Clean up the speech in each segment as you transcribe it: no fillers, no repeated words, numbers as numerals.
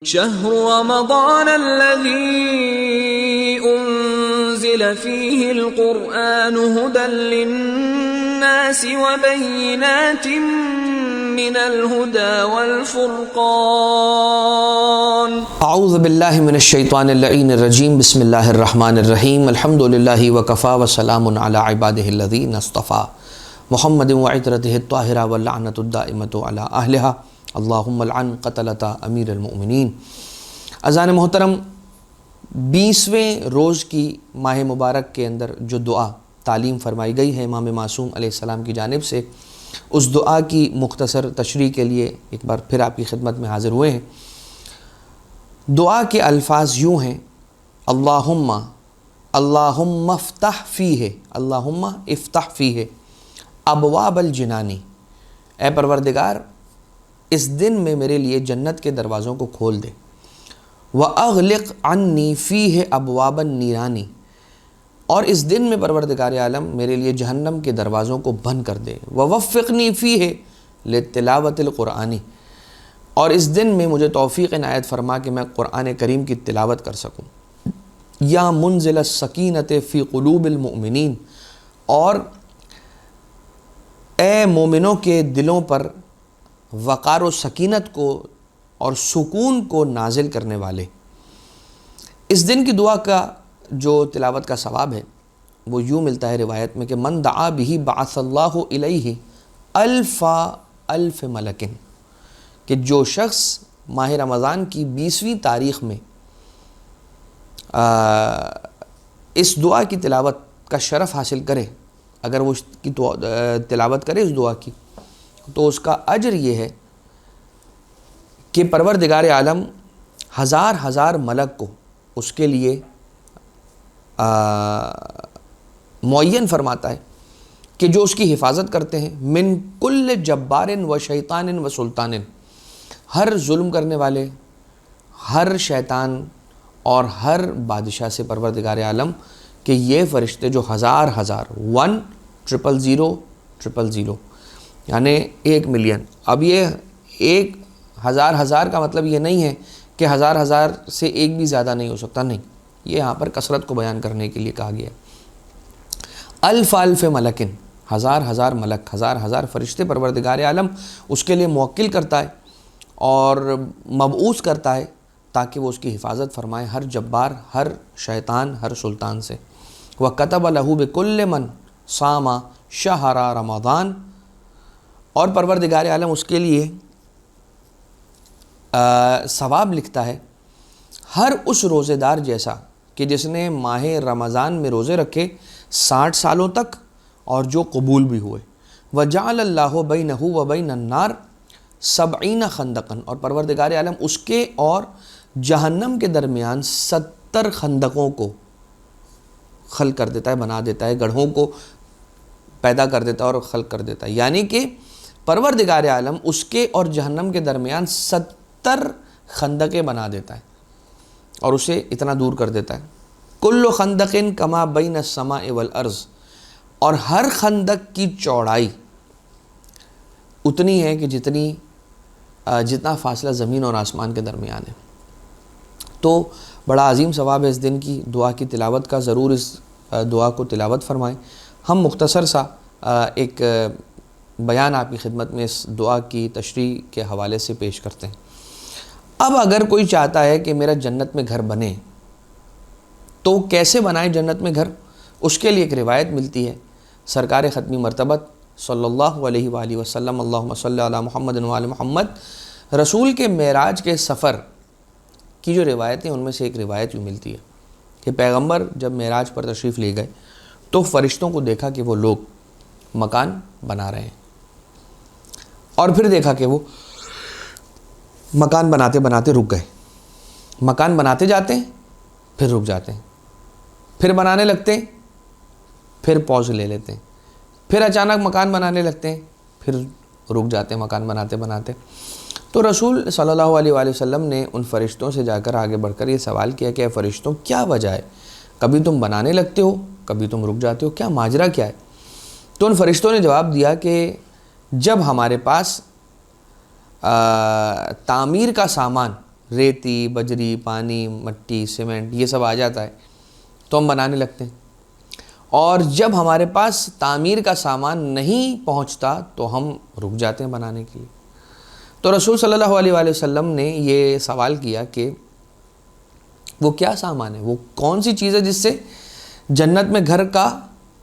شهر رمضان الذي أنزل فيه القرآن هدى للناس وبينات من الهدى والفرقان اعوذ باللہ من الشیطان اللعین الرجیم بسم اللہ الرحمن الرحیم الحمد للہ وکفا وسلام علی عبادہ الذین اصطفیٰ محمد وعطرتہ الطاہرہ واللعنۃ الدائمۃ علی اہلہا اللہم لعن قتلۃ امیر المؤمنین۔ اذان محترم، 20ویں روز کی ماہ مبارک کے اندر جو دعا تعلیم فرمائی گئی ہے امام معصوم علیہ السلام کی جانب سے، اس دعا کی مختصر تشریح کے لیے ایک بار پھر آپ کی خدمت میں حاضر ہوئے ہیں۔ دعا کے الفاظ یوں ہیں: اللہم افتح فیہ، اللہم افتح فیہ ابواب الجنانی، اے پروردگار اس دن میں میرے لیے جنت کے دروازوں کو کھول دے۔ وَأَغْلِقْ عَنِّي فِيهِ أَبْوَابَ النِّيرَانِ، اور اس دن میں پروردگار عالم میرے لیے جہنم کے دروازوں کو بند کر دے۔ وَوَفِّقْنِي فِيهِ لِتِّلَاوَةِ الْقُرْآنِ، اور اس دن میں مجھے توفیق عنایت فرما کہ میں قرآن کریم کی تلاوت کر سکوں۔ یا منزل السکینۃ فی قلوب المؤمنین، اور اے مومنوں کے دلوں پر وقار و سکینت کو اور سکون کو نازل کرنے والے۔ اس دن کی دعا کا جو تلاوت کا ثواب ہے وہ یوں ملتا ہے روایت میں کہ من دعا بہ بعث اللہ الیہ الف ملک، کہ جو شخص ماہ رمضان کی 20ویں تاریخ میں اس دعا کی تلاوت کا شرف حاصل کرے، اگر وہ اس کی تلاوت کرے اس دعا کی، تو اس کا اجر یہ ہے کہ پروردگار عالم ہزار ہزار ملک کو اس کے لیے معین فرماتا ہے کہ جو اس کی حفاظت کرتے ہیں، من کل جبار و شیطان و سلطان، ہر ظلم کرنے والے، ہر شیطان اور ہر بادشاہ سے پروردگار عالم کہ یہ فرشتے جو ہزار 1,000,000 یعنی 1,000,000۔ اب یہ 1,000,000 کا مطلب یہ نہیں ہے کہ ہزار سے ایک بھی زیادہ نہیں ہو سکتا، نہیں، یہ یہاں پر کثرت کو بیان کرنے کے لیے کہا گیا ہے۔ الف ملکن، ہزار ملک، ہزار فرشتے پروردگار عالم اس کے لیے موکل کرتا ہے اور مبعوث کرتا ہے تاکہ وہ اس کی حفاظت فرمائے ہر جبار، ہر شیطان، ہر سلطان سے۔ وَكَتَبَ لَهُ بِكُلِّ مَنْ صَامَ شَهْرَ رَمَضَانَ، اور پروردگار عالم اس کے لیے ثواب لکھتا ہے ہر اس روزے دار جیسا کہ جس نے ماہ رمضان میں روزے رکھے 60 سالوں تک اور جو قبول بھی ہوئے۔ وَجَعَلَ اللَّهُ بَيْنَهُ وَبَيْنَ النَّارِ 70 خندقاً، اور پروردگار عالم اس کے اور جہنم کے درمیان 70 خندقوں کو خلق کر دیتا ہے، بنا دیتا ہے، گڑھوں کو پیدا کر دیتا ہے اور خلق کر دیتا ہے، یعنی کہ پروردگار عالم اس کے اور جہنم کے درمیان 70 خندقیں بنا دیتا ہے اور اسے اتنا دور کر دیتا ہے۔ کل خندق کما بین السماء والارض، اور ہر خندق کی چوڑائی اتنی ہے کہ جتنا فاصلہ زمین اور آسمان کے درمیان ہے۔ تو بڑا عظیم ثواب ہے اس دن کی دعا کی تلاوت کا، ضرور اس دعا کو تلاوت فرمائیں۔ ہم مختصر سا ایک بیان آپ کی خدمت میں اس دعا کی تشریح کے حوالے سے پیش کرتے ہیں۔ اب اگر کوئی چاہتا ہے کہ میرا جنت میں گھر بنے تو کیسے بنائے جنت میں گھر؟ اس کے لیے ایک روایت ملتی ہے سرکار ختمی مرتبت صلی اللہ علیہ وآلہ وسلم، اللہم صلی علی محمد وآل محمد، رسول کے معراج کے سفر کی جو روایتیں ان میں سے ایک روایت بھی ملتی ہے کہ پیغمبر جب معراج پر تشریف لے گئے تو فرشتوں کو دیکھا کہ وہ لوگ مکان بنا رہے ہیں، اور پھر دیکھا کہ وہ مکان بناتے بناتے رک گئے، مکان بناتے جاتے ہیں پھر رک جاتے ہیں، پھر بنانے لگتے ہیں پھر پوز لے لیتے ہیں، پھر اچانک مکان بنانے لگتے ہیں پھر رک جاتے ہیں مکان بناتے بناتے۔ تو رسول صلی اللہ علیہ وآلہ وسلم نے ان فرشتوں سے جا کر آگے بڑھ کر یہ سوال کیا کہ اے فرشتوں، کیا وجہ ہے؟ کبھی تم بنانے لگتے ہو، کبھی تم رک جاتے ہو، کیا ماجرا کیا ہے؟ تو ان فرشتوں نے جواب دیا کہ جب ہمارے پاس تعمیر کا سامان ریتی، بجری، پانی، مٹی، سیمنٹ یہ سب آ جاتا ہے تو ہم بنانے لگتے ہیں، اور جب ہمارے پاس تعمیر کا سامان نہیں پہنچتا تو ہم رک جاتے ہیں بنانے کے لیے۔ تو رسول صلی اللہ علیہ وآلہ وسلم نے یہ سوال کیا کہ وہ کیا سامان ہے، وہ کون سی چیز ہے جس سے جنت میں گھر کا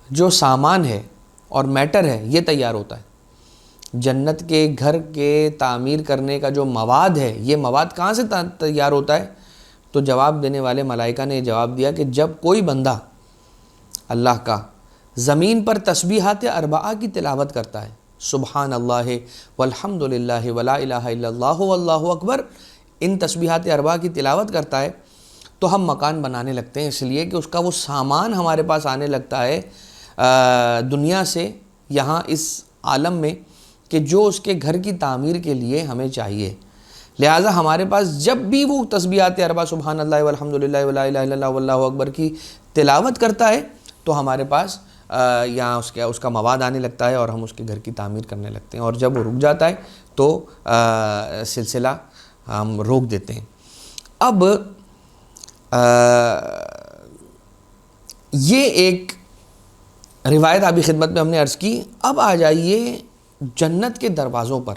جو سامان ہے اور میٹر ہے یہ تیار ہوتا ہے، جنت کے گھر کے تعمیر کرنے کا جو مواد ہے یہ مواد کہاں سے تیار ہوتا ہے؟ تو جواب دینے والے ملائکہ نے جواب دیا کہ جب کوئی بندہ اللہ کا زمین پر تسبیحات اربعہ کی تلاوت کرتا ہے، سبحان اللہ والحمد للہ ولا الہ الا اللہ واللہ اکبر، ان تسبیحات اربعہ کی تلاوت کرتا ہے تو ہم مکان بنانے لگتے ہیں، اس لیے کہ اس کا وہ سامان ہمارے پاس آنے لگتا ہے دنیا سے یہاں اس عالم میں، کہ جو اس کے گھر کی تعمیر کے لیے ہمیں چاہیے۔ لہٰذا ہمارے پاس جب بھی وہ تسبیحات اربعہ سبحان اللہ والحمد للہ ولا الہ الا اللہ واللہ اکبر کی تلاوت کرتا ہے تو ہمارے پاس یہاں اس کا مواد آنے لگتا ہے اور ہم اس کے گھر کی تعمیر کرنے لگتے ہیں، اور جب وہ رک جاتا ہے تو سلسلہ ہم روک دیتے ہیں۔ اب یہ ایک روایت آپ کی خدمت میں ہم نے عرض کی۔ اب آ جائیے جنت کے دروازوں پر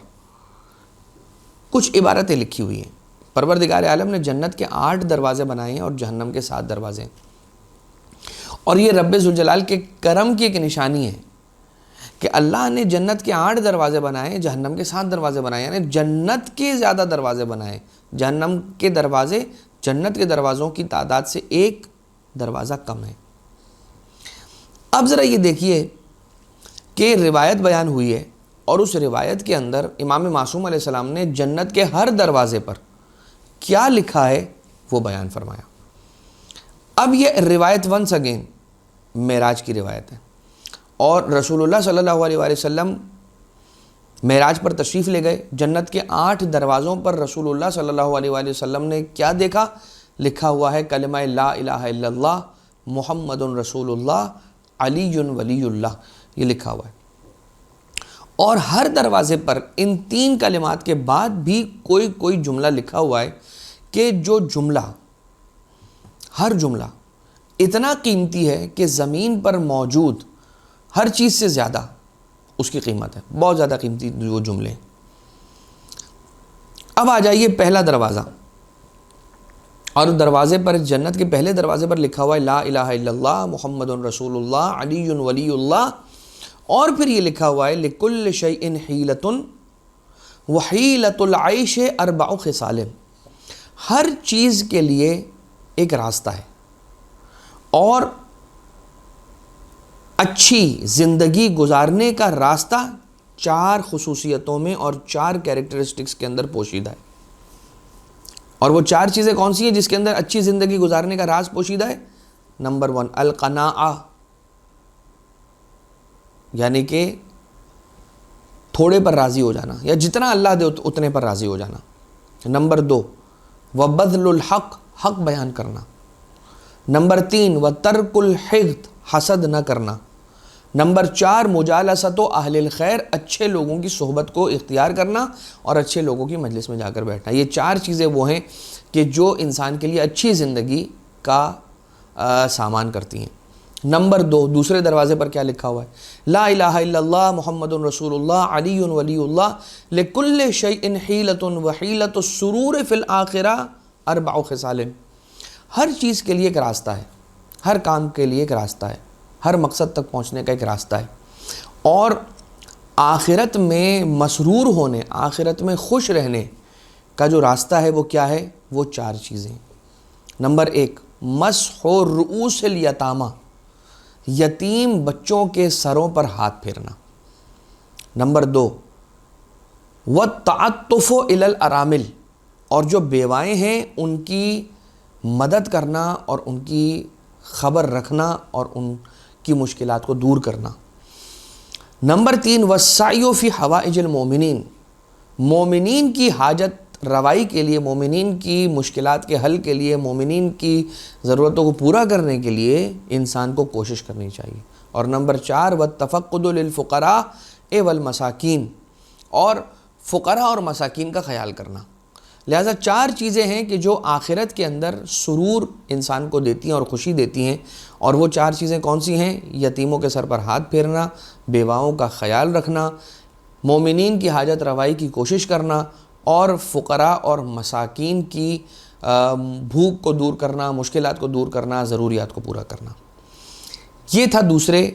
کچھ عبارتیں لکھی ہوئی ہیں۔ پروردگار عالم نے جنت کے 8 دروازے بنائے ہیں اور جہنم کے 7 دروازے ہیں، اور یہ رب ذوالجلال کے کرم کی ایک نشانی ہے کہ اللہ نے جنت کے 8 دروازے بنائے، جہنم کے 7 دروازے بنائے، یعنی جنت کے زیادہ دروازے بنائے، جہنم کے دروازے جنت کے دروازوں کی تعداد سے 1 دروازہ کم ہے۔ اب ذرا یہ دیکھیے کہ روایت بیان ہوئی ہے، اور اس روایت کے اندر امام معصوم علیہ السلام نے جنت کے ہر دروازے پر کیا لکھا ہے وہ بیان فرمایا۔ اب یہ روایت ونس اگین معراج کی روایت ہے، اور رسول اللہ صلی اللہ علیہ وآلہ وسلم معراج پر تشریف لے گئے، جنت کے 8 دروازوں پر رسول اللہ صلی اللہ علیہ وآلہ وسلم نے کیا دیکھا؟ لکھا ہوا ہے کلمہ لا الہ الا اللہ محمد رسول اللہ علی ولی اللہ، یہ لکھا ہوا ہے، اور ہر دروازے پر ان 3 کلمات کے بعد بھی کوئی جملہ لکھا ہوا ہے کہ جو جملہ، ہر جملہ اتنا قیمتی ہے کہ زمین پر موجود ہر چیز سے زیادہ اس کی قیمت ہے، بہت زیادہ قیمتی وہ جملے ہیں۔ اب آ جائیے پہلا دروازہ، اور دروازے پر جنت کے پہلے دروازے پر لکھا ہوا ہے لا الہ الا اللہ محمد رسول اللہ علی ولی اللہ، اور پھر یہ لکھا ہوا ہے لکل شیء حیلۃ وحیلۃ العیش 4 خصال، ہر چیز کے لیے ایک راستہ ہے، اور اچھی زندگی گزارنے کا راستہ 4 خصوصیتوں میں اور 4 کیریکٹرسٹکس کے اندر پوشیدہ ہے۔ اور وہ 4 چیزیں کون سی ہیں جس کے اندر اچھی زندگی گزارنے کا راز پوشیدہ ہے؟ نمبر 1 القناعہ، یعنی کہ تھوڑے پر راضی ہو جانا، یا جتنا اللہ دے اتنے پر راضی ہو جانا۔ نمبر 2 وبذل الحق، حق بیان کرنا۔ نمبر 3 وترک الحقد، حسد نہ کرنا۔ نمبر 4 مجالست اہل الخیر، اچھے لوگوں کی صحبت کو اختیار کرنا اور اچھے لوگوں کی مجلس میں جا کر بیٹھنا۔ یہ 4 چیزیں وہ ہیں کہ جو انسان کے لیے اچھی زندگی کا سامان کرتی ہیں۔ نمبر 2 دوسرے دروازے پر کیا لکھا ہوا ہے؟ لا الہ الا اللہ محمد رسول اللہ علی ولی اللہ لکل شیء حیلۃ وحیلۃ السرور فی الآخرہ 4 خصال، ہر چیز کے لیے ایک راستہ ہے، ہر کام کے لیے ایک راستہ ہے، ہر مقصد تک پہنچنے کا ایک راستہ ہے، اور آخرت میں مسرور ہونے، آخرت میں خوش رہنے کا جو راستہ ہے وہ کیا ہے؟ وہ 4 چیزیں۔ نمبر 1 مسح رؤوس الیتامى، یتیم بچوں کے سروں پر ہاتھ پھیرنا۔ نمبر 2 والتعطف الی الارامل، اور جو بیوائیں ہیں ان کی مدد کرنا اور ان کی خبر رکھنا اور ان کی مشکلات کو دور کرنا۔ نمبر 3 والسعی فی حوائج المومنین، مومنین کی حاجت روائی کے لیے، مومنین کی مشکلات کے حل کے لیے، مومنین کی ضرورتوں کو پورا کرنے کے لیے انسان کو کوشش کرنی چاہیے۔ اور نمبر 4 والتفقد للفقراء والمساکین، اور فقراء اور مساکین کا خیال کرنا۔ لہٰذا 4 چیزیں ہیں کہ جو آخرت کے اندر سرور انسان کو دیتی ہیں اور خوشی دیتی ہیں، اور وہ 4 چیزیں کون سی ہیں؟ یتیموں کے سر پر ہاتھ پھیرنا، بیواؤں کا خیال رکھنا، مومنین کی حاجت روائی کی کوشش کرنا، اور فقراء اور مساکین کی بھوک کو دور کرنا، مشکلات کو دور کرنا، ضروریات کو پورا کرنا۔ یہ تھا دوسرے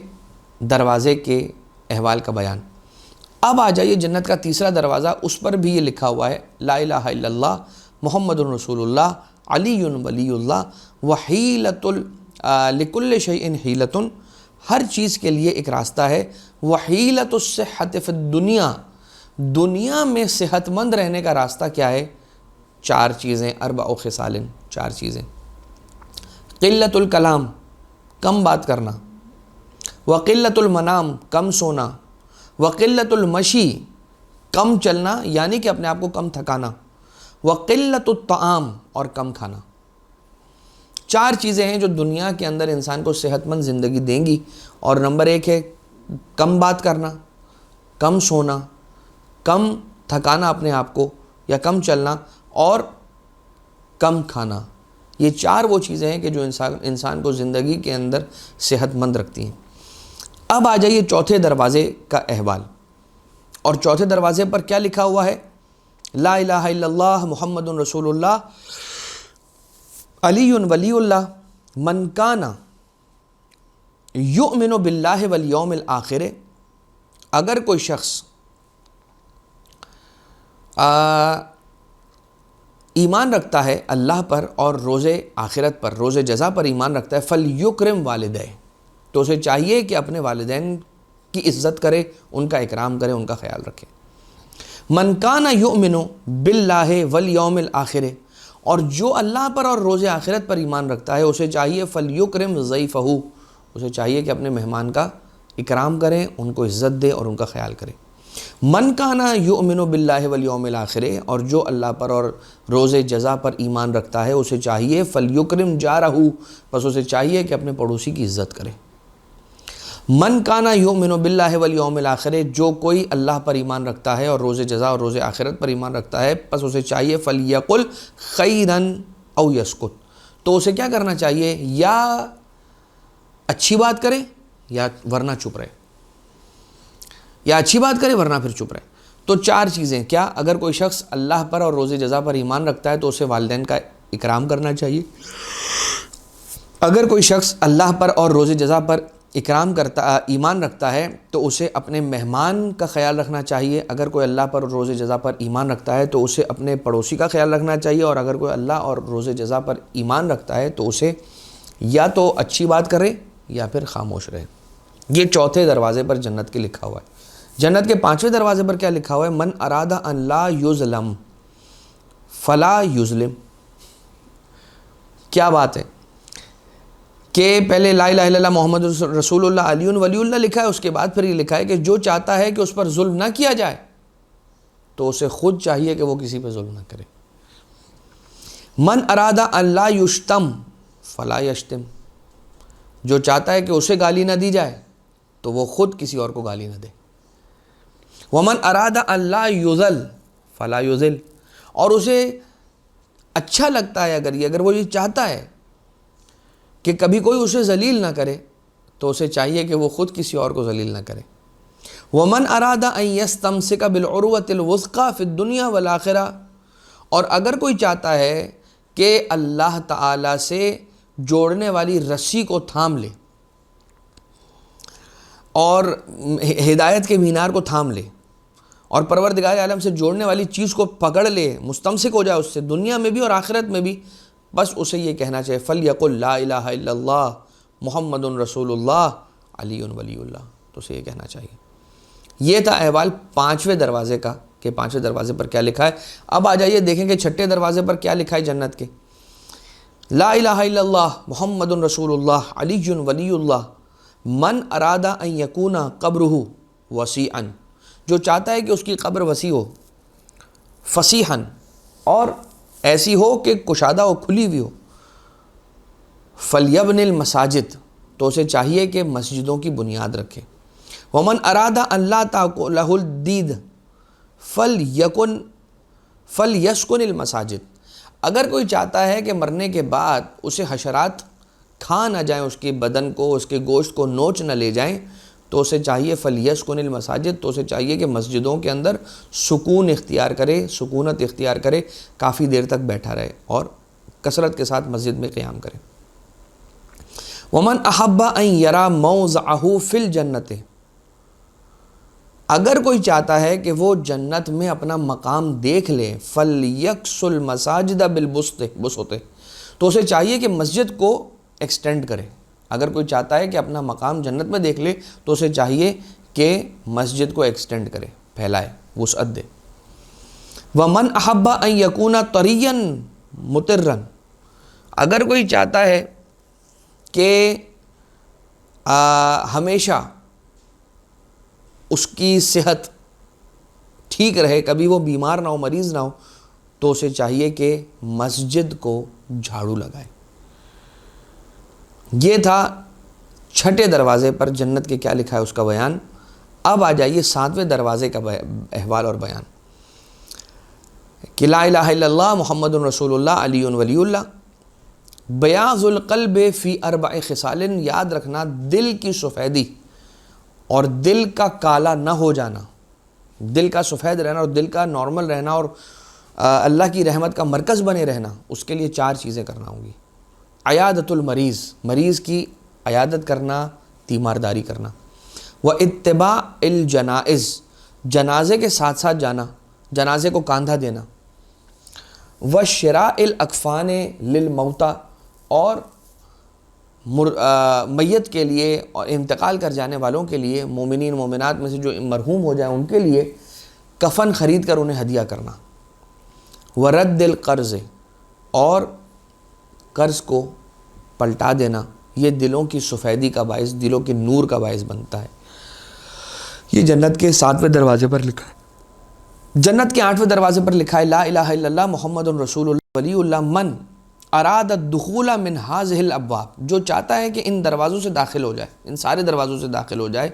دروازے کے احوال کا بیان۔ اب آ جائیے جنت کا تیسرا دروازہ، اس پر بھی یہ لکھا ہوا ہے لا الہ الا اللہ محمد رسول اللہ علی ولی اللہ وحیلۃ لکل شیء حیلۃ، ہر چیز کے لیے ایک راستہ ہے، وحیلۃ الصحۃ فی الدنیا، دنیا میں صحت مند رہنے کا راستہ کیا ہے؟ 4 چیزیں، 4 خصال، 4 چیزیں۔ قلۃ الکلام، کم بات کرنا، وقلۃ المنام، کم سونا، وقلۃ المشی، کم چلنا یعنی کہ اپنے آپ کو کم تھکانا، وقلۃ الطعام، اور کم کھانا۔ 4 چیزیں ہیں جو دنیا کے اندر انسان کو صحت مند زندگی دیں گی، اور نمبر 1 ہے کم بات کرنا، کم سونا، کم تھکانا اپنے آپ کو یا کم چلنا، اور کم کھانا۔ یہ 4 وہ چیزیں ہیں کہ جو انسان کو زندگی کے اندر صحت مند رکھتی ہیں۔ اب آ جائیے چوتھے دروازے کا احوال، اور چوتھے دروازے پر کیا لکھا ہوا ہے؟ لا الہ الا اللہ محمد رسول اللہ علی ولی اللہ من کان یؤمن باللہ والیوم الآخر، اگر کوئی شخص ایمان رکھتا ہے اللہ پر اور روز آخرت پر، روز جزا پر ایمان رکھتا ہے، فلیکرم والدیہ، تو اسے چاہیے کہ اپنے والدین کی عزت کرے، ان کا اکرام کرے، ان کا خیال رکھے۔ من کان یؤمن باللہ والیوم الآخر، اور جو اللہ پر اور روز آخرت پر ایمان رکھتا ہے اسے چاہیے فلیکرم ضیفہ، اسے چاہیے کہ اپنے مہمان کا اکرام کرے، ان کو عزت دے اور ان کا خیال کرے۔ من کان یؤمن باللہ والیوم الآخر، اور جو اللہ پر اور روز جزا پر ایمان رکھتا ہے اسے چاہیے فلیکرم جارہ، بس اسے چاہیے کہ اپنے پڑوسی کی عزت کرے۔ من کان یؤمن باللہ والیوم الآخر، جو کوئی اللہ پر ایمان رکھتا ہے اور روز جزا اور روز آخرت پر ایمان رکھتا ہے، پس اسے چاہیے فلیقل خیرا او یسکت، تو اسے کیا کرنا چاہیے؟ یا اچھی بات کرے یا ورنہ چپ رہے، یا اچھی بات کرے ورنہ پھر چپ رہے۔ تو 4 چیزیں کیا؟ اگر کوئی شخص اللہ پر اور روز جزا پر ایمان رکھتا ہے تو اسے والدین کا اکرام کرنا چاہیے، اگر کوئی شخص اللہ پر اور روز جزا پر ایمان رکھتا ہے تو اسے اپنے مہمان کا خیال رکھنا چاہیے، اگر کوئی اللہ پر اور روز جزا پر ایمان رکھتا ہے تو اسے اپنے پڑوسی کا خیال رکھنا چاہیے، اور اگر کوئی اللہ اور روز جزا پر ایمان رکھتا ہے تو اسے یا تو اچھی بات کرے یا پھر خاموش رہے۔ یہ چوتھے دروازے پر جنت کے لکھا ہوا ہے۔ جنت کے 5ویں دروازے پر کیا لکھا ہوا ہے؟ من اراد ان لا یظلم فلا یظلم۔ کیا بات ہے کہ پہلے لا الہ الا اللہ محمد رسول اللہ علی ولی اللہ لکھا ہے، اس کے بعد پھر یہ لکھا ہے کہ جو چاہتا ہے کہ اس پر ظلم نہ کیا جائے تو اسے خود چاہیے کہ وہ کسی پہ ظلم نہ کرے۔ من اراد ان لا یشتم فلا یشتم، جو چاہتا ہے کہ اسے گالی نہ دی جائے تو وہ خود کسی اور کو گالی نہ دے۔ ومن اراد ان لا یذل فلا یذل، اور اسے اچھا لگتا ہے اگر وہ یہ چاہتا ہے کہ کبھی کوئی اسے ذلیل نہ کرے تو اسے چاہیے کہ وہ خود کسی اور کو ذلیل نہ کرے۔ ومن اراد ان یستمسک بالعروۃ الوثقی فی الدنیا والآخرہ، اور اگر کوئی چاہتا ہے کہ اللہ تعالی سے جوڑنے والی رسی کو تھام لے اور ہدایت کے مینار کو تھام لے اور پروردگار عالم سے جوڑنے والی چیز کو پکڑ لے، مستمسک ہو جائے اس سے دنیا میں بھی اور آخرت میں بھی، بس اسے یہ کہنا چاہیے فلیقل لا الہ الا اللہ محمد رسول اللہ علی ولی اللہ، تو اسے یہ کہنا چاہیے۔ یہ تھا احوال 5ویں دروازے کا کہ 5ویں دروازے پر کیا لکھا ہے۔ اب آ جائیے دیکھیں کہ 6ٹھے دروازے پر کیا لکھا ہے جنت کے۔ لا الہ الا اللہ محمد رسول اللہ علی ولی اللہ من اراد ان یکون قبرہ وسیعا، جو چاہتا ہے کہ اس کی قبر وسیع ہو، فصیحا، اور ایسی ہو کہ کشادہ ہو، کھلی ہوئی ہو، فلیبن المساجد، تو اسے چاہیے کہ مسجدوں کی بنیاد رکھے۔ ومن اراد ان لا تاکلہ الدید فلیکن فَلْيَسْكُنِ الْمَسَاجِدِ، اگر کوئی چاہتا ہے کہ مرنے کے بعد اسے حشرات کھا نہ جائیں، اس کے بدن کو، اس کے گوشت کو نوچ نہ لے جائیں، تو اسے چاہیے فَلْيَسْكُنِ الْمَسَاجِدِ، تو اسے چاہیے کہ مسجدوں کے اندر سکون اختیار کرے، سکونت اختیار کرے، کافی دیر تک بیٹھا رہے اور کثرت کے ساتھ مسجد میں قیام کرے۔ وَمَنْ أَحَبَّ أَنْ يَرَى مَوْضَعَهُ فِي الْجَنَّةِ، اگر کوئی چاہتا ہے کہ وہ جنت میں اپنا مقام دیکھ لے، فَلْيَكْسُ الْمَسَاجِدَ بِالْبُسُطِ، تو اسے چاہیے کہ مسجد کو ایکسٹینڈ کرے۔ اگر کوئی چاہتا ہے کہ اپنا مقام جنت میں دیکھ لے تو اسے چاہیے کہ مسجد کو ایکسٹینڈ کرے، پھیلائے، وسعت دے۔ وَمَنْ أَحَبَّ أَنْ يَكُونَ طَرِيًّا مُطِرًّا، اگر کوئی چاہتا ہے کہ ہمیشہ اس کی صحت ٹھیک رہے، کبھی وہ بیمار نہ ہو، مریض نہ ہو، تو اسے چاہیے کہ مسجد کو جھاڑو لگائے۔ یہ تھا چھٹے دروازے پر جنت کے کیا لکھا ہے اس کا بیان۔ اب آ جائیے 7ویں دروازے کا احوال اور بیان کہ لا الہ الا اللہ محمد رسول اللہ علی ولی اللہ۔ بیاض القلب فی 4 خصال، یاد رکھنا دل کی سفیدی اور دل کا کالا نہ ہو جانا، دل کا سفید رہنا اور دل کا نارمل رہنا اور اللہ کی رحمت کا مرکز بنے رہنا، اس کے لیے 4 چیزیں کرنا ہوں گی۔ عیادت المریض، مریض کی عیادت کرنا، تیمارداری کرنا۔ واتباع الجنائز، جنازے کے ساتھ ساتھ جانا، جنازے کو کاندھا دینا۔ وشراء الاکفان للموتى، اور میت کے لیے اور انتقال کر جانے والوں کے لیے، مومنین مومنات میں سے جو مرحوم ہو جائیں ان کے لیے کفن خرید کر انہیں ہدیہ کرنا۔ ورد القرض، اور قرض کو پلٹا دینا، یہ دلوں کی سفیدی کا باعث، دلوں کے نور کا باعث بنتا ہے۔ یہ جنت کے 7ویں دروازے پر لکھا ہے۔ جنت کے 8ویں دروازے پر لکھا ہے لا الہ الا اللہ محمد رسول اللہ ولی اللہ من اراد الدخول من هذه الابواب، جو چاہتا ہے کہ ان دروازوں سے داخل ہو جائے، ان سارے دروازوں سے داخل ہو جائے،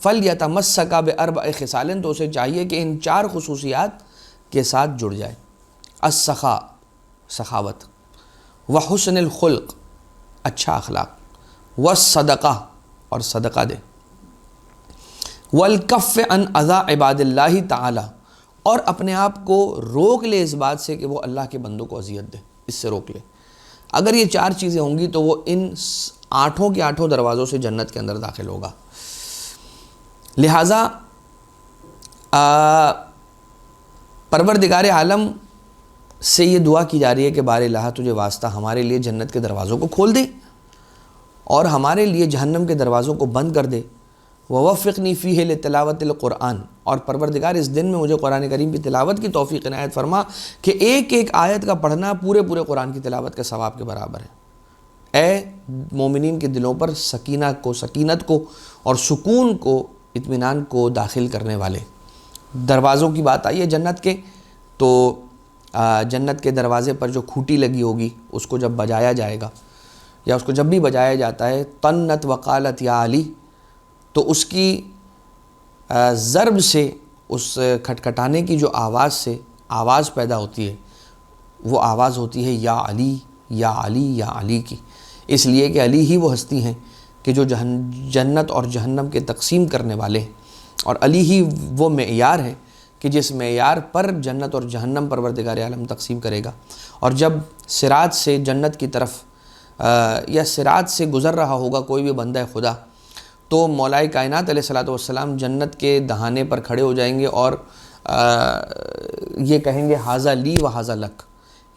فلیتمسک ب4 خصال، تو اسے چاہیے کہ ان 4 خصوصیات کے ساتھ جڑ جائے۔ السخاء، سخاوت، وحسن الخلق، اچھا اخلاق، والصدقہ، اور صدقہ دے، والکف عن اذی عباد اللہ تعالی، اور اپنے آپ کو روک لے اس بات سے کہ وہ اللہ کے بندوں کو اذیت دے، اس سے روک لے۔ اگر یہ 4 چیزیں ہوں گی تو وہ ان 8 کے 8 دروازوں سے جنت کے اندر داخل ہوگا۔ لہٰذا پروردگار عالم سے یہ دعا کی جا رہی ہے کہ بار الہ تجھے واسطہ ہمارے لیے جنت کے دروازوں کو کھول دے اور ہمارے لیے جہنم کے دروازوں کو بند کر دے۔ ووفقنی فیہ لتلاوت القرآن، اور پروردگار اس دن میں مجھے قرآن کریم کی تلاوت کی توفیق عنایت فرما کہ ایک ایک آیت کا پڑھنا پورے قرآن کی تلاوت کے ثواب کے برابر ہے۔ اے مومنین کے دلوں پر سکینت کو اور سکون کو، اطمینان کو داخل کرنے والے دروازوں کی بات آئی ہے جنت کے، تو جنت کے دروازے پر جو کھوٹی لگی ہوگی اس کو جب بجایا جائے گا، یا اس کو جب بھی بجایا جاتا ہے، طنت وقالت یا علی، تو اس کی ضرب سے، اس کھٹکھٹانے کی جو آواز سے آواز پیدا ہوتی ہے، وہ آواز ہوتی ہے یا علی یا علی یا علی کی، اس لیے کہ علی ہی وہ ہستی ہیں کہ جو جنت اور جہنم کے تقسیم کرنے والے ہیں، اور علی ہی وہ معیار ہیں کہ جس معیار پر جنت اور جہنم پروردگار عالم تقسیم کرے گا۔ اور جب صراط سے جنت کی طرف یا صراط سے گزر رہا ہوگا کوئی بھی بندہ خدا، تو مولا کائنات علیہ الصلوۃ والسلام جنت کے دہانے پر کھڑے ہو جائیں گے اور یہ کہیں گے ھذا لی و ھذا لک،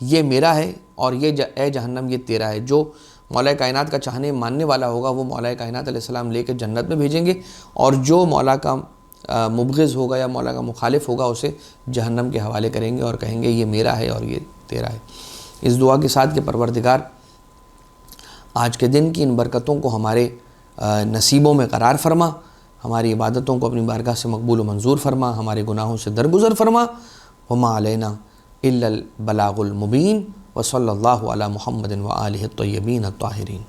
یہ میرا ہے اور یہ اے جہنم یہ تیرا ہے۔ جو مولا کائنات کا چاہنے ماننے والا ہوگا وہ مولا کائنات علیہ السلام لے کے جنت میں بھیجیں گے، اور جو مولا کا مبغض ہوگا یا مولا کا مخالف ہوگا اسے جہنم کے حوالے کریں گے اور کہیں گے یہ میرا ہے اور یہ تیرا ہے۔ اس دعا کے ساتھ کہ پروردگار آج کے دن کی ان برکتوں کو ہمارے نصیبوں میں قرار فرما، ہماری عبادتوں کو اپنی بارگاہ سے مقبول و منظور فرما، ہمارے گناہوں سے درگزر فرما۔ وما علینا الا البلاغ المبین، وصلی اللہ علی محمد وآلہ الطیبین الطاہرین۔